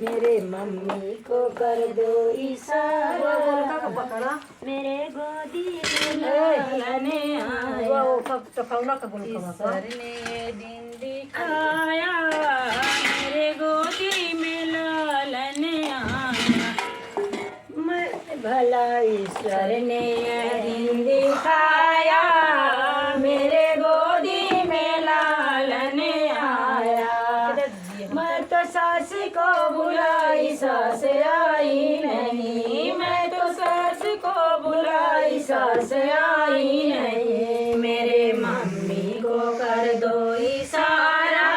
मेरे मम्मी को कर दो इशारा, मेरे गोदी लालने आया, ईश्वर ने दिन दिखाया, मेरे गोदी में लालने आया। भला ईश्वर ने दिन दिखाया, मेरे गोदी में लालने आया। मैं तो सास को बुलाई सास आई नहीं, मैं तो सास को बुलाई सास आई नहीं। मेरे मम्मी को कर दो इशारा,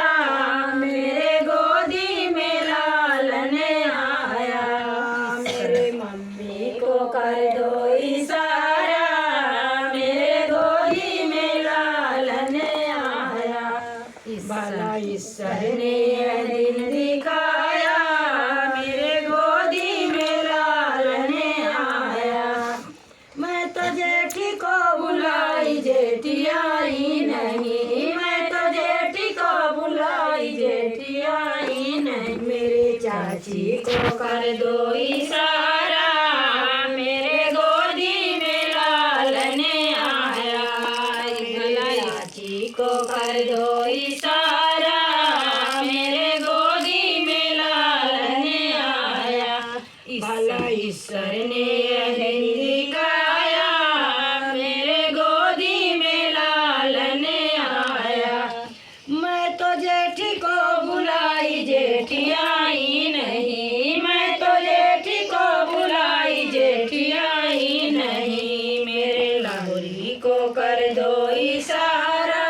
मेरे गोदी में लालने आया। मेरे मम्मी को कर दो इशारा, मेरे गोदी में लालने आया। भला ईश्वर ने दिन दिखाया, मेरे गोदी में लालने आया। मैं तो जेठी को बुलाई जेठी आई नहीं, मैं तो जेठी को बुलाई जेठी आई नहीं। मेरे चाची को कर दो इशारा, मेरे गोदी में लालने आया। चाची को कर दो इशारा, मेरे गोदी में लालने आया। भला ईश्वर ने दिन दिखाया, मेरे गोदी में लालने आया। मैं तो जेठी को बुलाई जेठी आई नहीं, मैं तो जेठी को बुलाई जेठी आई नहीं। मेरे लाहुरी को कर दो इशारा,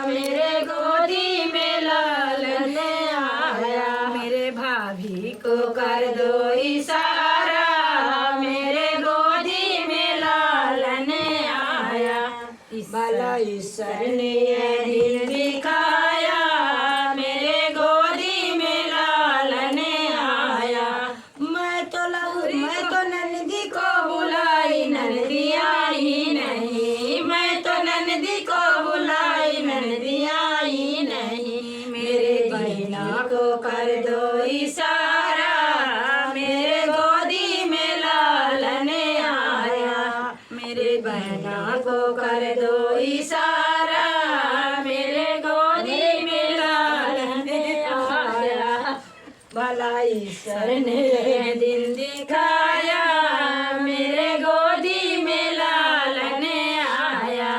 मेरे गोदी में लालने आया। मेरे भाभी को कर दो इशारा, मेरे गोदी में लालने आया। भला ईश्वर ने दिन दिखाया, मेरे गोदी में लालने आया। मैं तो नंदी को बुलाई नंदी आई नहीं, मैं तो नंदी को बुलाई नंदी आई नहीं। मेरे बहना को कर दो इशारा, मेरे गोदी में लालने आया। मेरे बहना को कर दो इशारा, मेरे गोदी में लालने आया। भला ईश्वर ने दिन दिखाया, मेरे गोदी में लालने आया।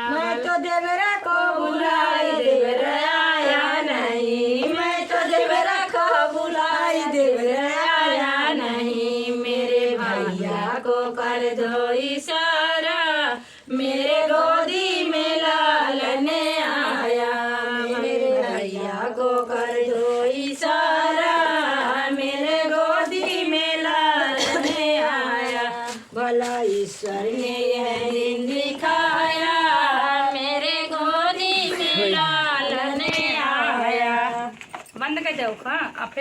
मैं तो देवरा को बुलाई देवरा आया नहीं, मैं तो देवरा को बुलाई देवरा आया नहीं। मेरे भैया को कर दो इशारा, मेरे गोदी में लालने आया। मेरे भैया को कर दो इशारा, मेरे गोदी में लालने आया। भला ईश्वर ने यह दिन दिखाया, मेरे गोदी में लालने आया। बंद कर जाओ। हाँ